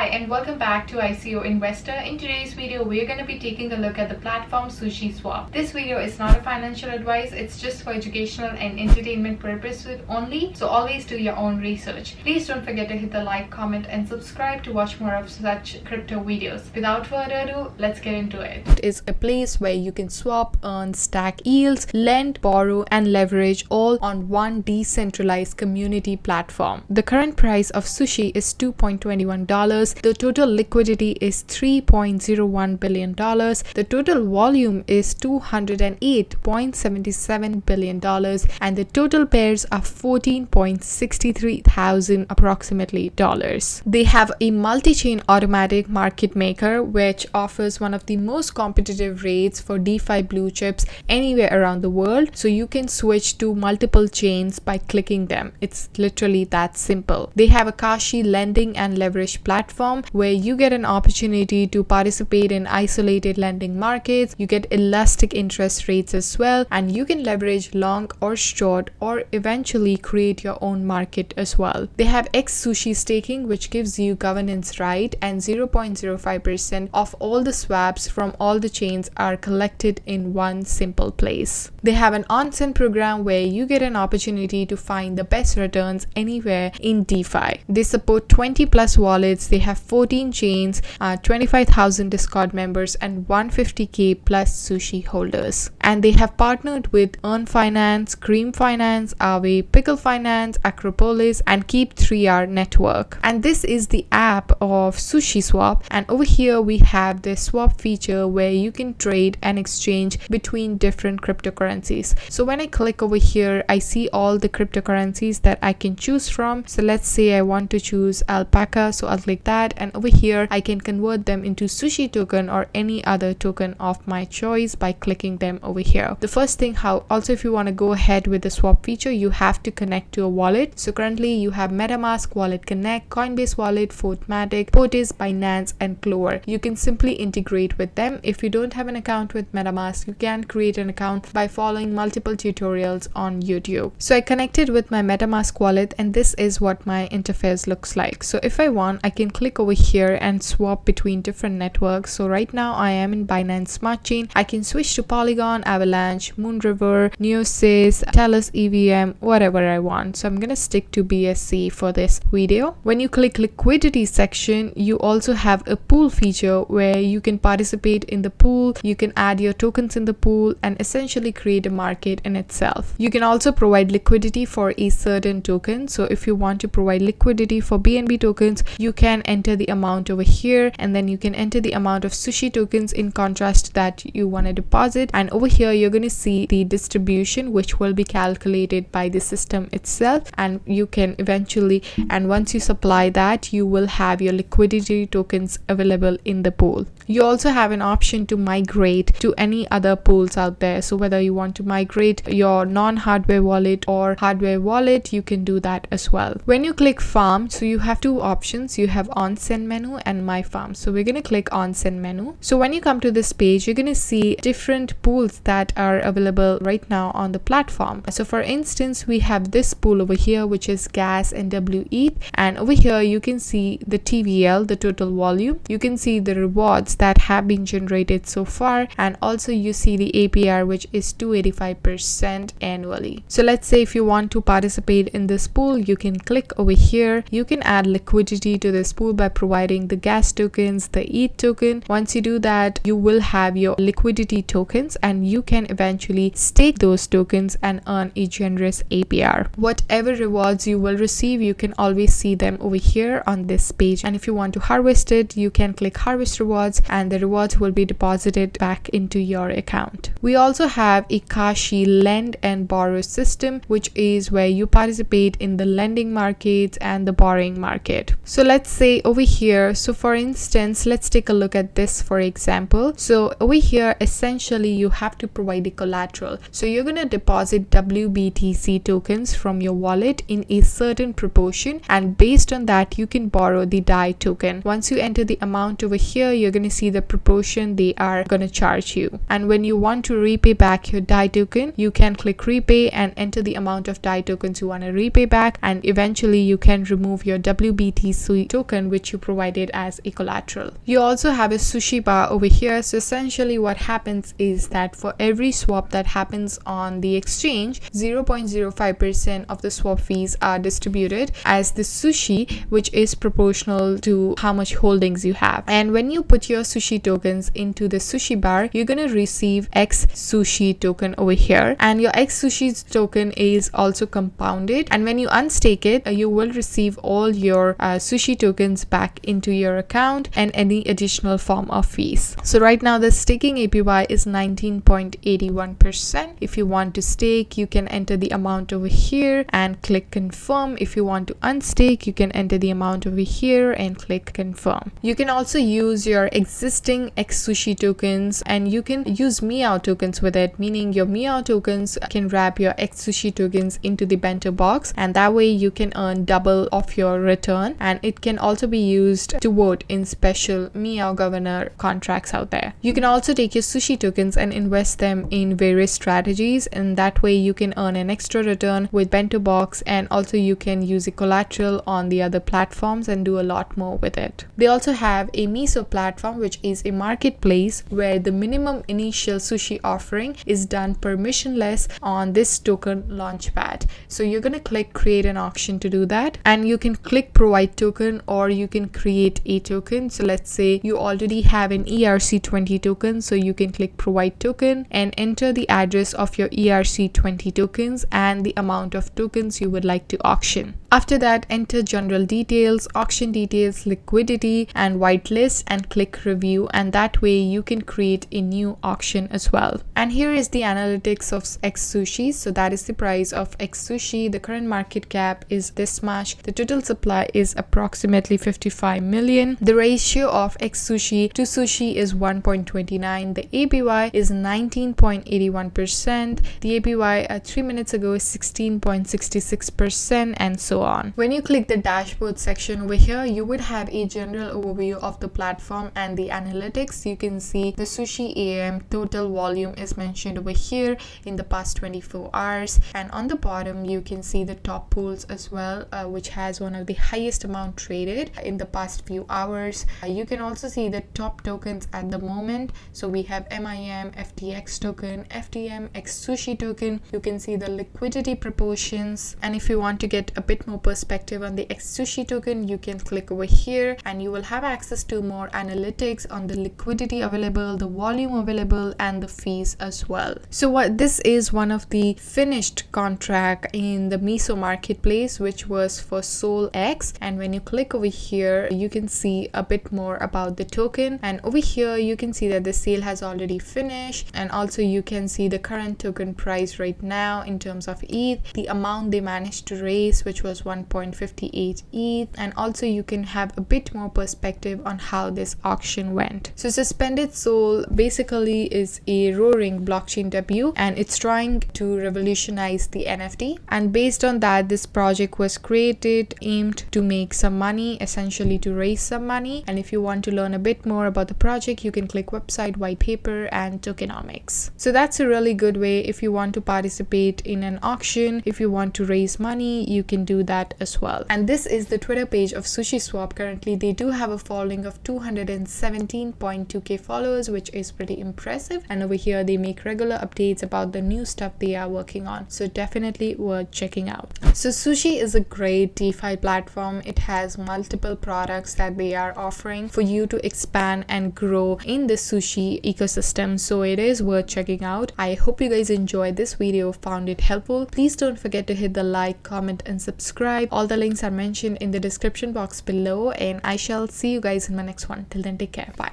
Hi and welcome back to ICO Investor. In today's video, we're going to be taking a look at the platform Sushiswap. This video is not a financial advice, it's just for educational and entertainment purposes only, so always do your own research. Please don't forget to hit the like, comment and subscribe to watch more of such crypto videos. Without further ado, let's get into it. It is a place where you can swap, earn, stack yields, lend, borrow and leverage all on one decentralized community platform. The current price of Sushi is $2.21. The total liquidity is $3.01 billion. The total volume is $208.77 billion, and the total pairs are 14.63 thousand approximately dollars. They have a multi-chain automatic market maker which offers one of the most competitive rates for DeFi blue chips anywhere around the world, so you can switch to multiple chains by clicking them. It's literally that simple. They have a Kashi lending and leverage platform where you get an opportunity to participate in isolated lending markets. You get elastic interest rates as well, and you can leverage long or short or eventually create your own market as well. They have X Sushi staking, which gives you governance right, and 0.05% of all the swaps from all the chains are collected in one simple place. They have an on-send program where you get an opportunity to find the best returns anywhere in DeFi. They support 20 plus wallets. They have 14 chains, 25,000 Discord members and 150k plus Sushi holders. And they have partnered with Earn Finance, Cream Finance, Aave, Pickle Finance, Acropolis and Keep 3R network. And this is the app of Sushiswap, and over here we have the swap feature where you can trade and exchange between different cryptocurrencies. So when I click over here, I see all the cryptocurrencies that I can choose from. So let's say I want to choose alpaca, so I'll click that, and over here I can convert them into Sushi token or any other token of my choice by clicking them over here. The first thing, also if you want to go ahead with the swap feature, you have to connect to a wallet. So currently you have MetaMask, Wallet Connect, Coinbase Wallet, Fortmatic, Potis, Binance and Clover. You can simply integrate with them. If you don't have an account with MetaMask, you can create an account by following multiple tutorials on YouTube. So I connected with my MetaMask wallet, and this is what my interface looks like. So if I want, I can click over here and swap between different networks. So right now I am in Binance Smart Chain. I can switch to Polygon, Avalanche, Moonriver, Neosys, Telus EVM, whatever I want. So I'm gonna stick to BSC for this video. When you click liquidity section, you also have a pool feature where you can participate in the pool. You can add your tokens in the pool and essentially create a market in itself. You can also provide liquidity for a certain token. So if you want to provide liquidity for BNB tokens, you can enter the amount over here, and then you can enter the amount of Sushi tokens in contrast that you want to deposit, and over here you're going to see the distribution which will be calculated by the system itself, and you can eventually, and once you supply that, you will have your liquidity tokens available in the pool. You also have an option to migrate to any other pools out there. So whether you want to migrate your non-hardware wallet or hardware wallet, you can do that as well. When you click farm, so you have two options. You have on-send menu and my farm. So we're going to click on-send menu. So when you come to this page, you're going to see different pools that are available right now on the platform. So for instance, we have this pool over here, which is gas and WETH, and over here you can see the TVL, the total volume. You can see the rewards that have been generated so far, and also you see the APR, which is 285% annually. So let's say if you want to participate in this pool, you can click over here. You can add liquidity to this pool by providing the gas tokens, the ETH token. Once you do that, you will have your liquidity tokens, and you can eventually stake those tokens and earn a generous APR. Whatever rewards you will receive, you can always see them over here on this page, and if you want to harvest it, you can click harvest rewards, and the rewards will be deposited back into your account. We also have a Kashi lend and borrow system, which is where you participate in the lending markets and the borrowing market. So let's say over here, so for instance, let's take a look at this for example. So over here, essentially you have to provide the collateral. So you're going to deposit WBTC tokens from your wallet in a certain proportion, and based on that you can borrow the DAI token. Once you enter the amount over here, you're going to see the proportion they are going to charge you. And when you want to repay back your DAI token, you can click repay and enter the amount of DAI tokens you want to repay back, and eventually you can remove your WBTC token which you provided as a collateral. You also have a sushi bar over here. So essentially what happens is that for every swap that happens on the exchange, 0.05% of the swap fees are distributed as the sushi, which is proportional to how much holdings you have. And when you put your sushi tokens into the sushi bar, you're going to receive X sushi token over here, and your X sushi token is also compounded, and when you unstake it, you will receive all your sushi tokens back into your account and any additional form of fees. So right now the staking APY is 19.81%. If you want to stake, you can enter the amount over here and click confirm. If you want to unstake, you can enter the amount over here and click confirm. You can also use your existing X sushi tokens, and you can use Meow tokens with it, meaning your Meow tokens can wrap your X sushi tokens into the bento box, and that way you can earn double of your return, and it can also be used to vote in special Meow governor contracts out there. You can also take your sushi tokens and invest them in various strategies, and that way you can earn an extra return with bento box, and also you can use a collateral on the other platforms and do a lot more with it. They also have a Miso platform, which is a marketplace where the minimum initial sushi offering is done permissionless on this token launchpad. So you're going to click create an auction to do that, and you can click provide token, or you can create a token. So let's say you already have an ERC20 token, so you can click provide token and enter the address of your ERC20 tokens and the amount of tokens you would like to auction. After that, enter general details, auction details, liquidity, and whitelist, and click review, and that way you can create a new auction as well. And here is the analytics of X sushi. So that is the price of X sushi. The current market cap is this much. The total supply is approximately 55 million. The ratio of X sushi to sushi is 1.29. The APY is 19.81%. The APY 3 minutes ago is 16.66%, and so on. When you click the dashboard section over here, you would have a general overview of the platform and the analytics. You can see the Sushi AM total volume is mentioned over here in the past 24 hours, and on the bottom you can see the top pools as well, which has one of the highest amount traded in the past few hours. You can also see the top tokens at the moment. So we have MIM, FTX token, FTM, X sushi token. You can see the liquidity proportions, and if you want to get a bit more perspective on the X sushi token, you can click over here and you will have access to more analytics on the liquidity available, the volume available, and the fees as well. So what this is one of the finished contract in the Miso marketplace, which was for Sol X, and when you click over here you can see a bit more about the token, and over here you can see that the sale has already finished, and also you can see the current token price right now in terms of ETH, the amount they managed to raise, which was 1.58 ETH, and also you can have a bit more perspective on how this auction went. So Suspended Sol basically is a roaring blockchain debut, and it's trying to revolutionize the NFT, and based on that this project was created aimed to make some money, essentially to raise some money. And if you want to learn a bit more about the project, you can click website, white paper, and tokenomics. So that's a really good way if you want to participate in an auction. If you want to raise money, you can do that as well. And this is the Twitter page of Sushiswap. Currently they do have a following of 217.2k followers, which is pretty impressive, and over here they make regular updates about the new stuff they are working on, so definitely worth checking out. So Sushi is a great DeFi platform. It has multiple products that they are offering for you to expand and grow in the sushi ecosystem, so it is worth checking out. I hope you guys enjoyed this video, found it helpful. Please don't forget to hit the like, comment, and subscribe. All the links are mentioned in the description box below, and I shall see you guys in my next one. Till then, take care. Bye.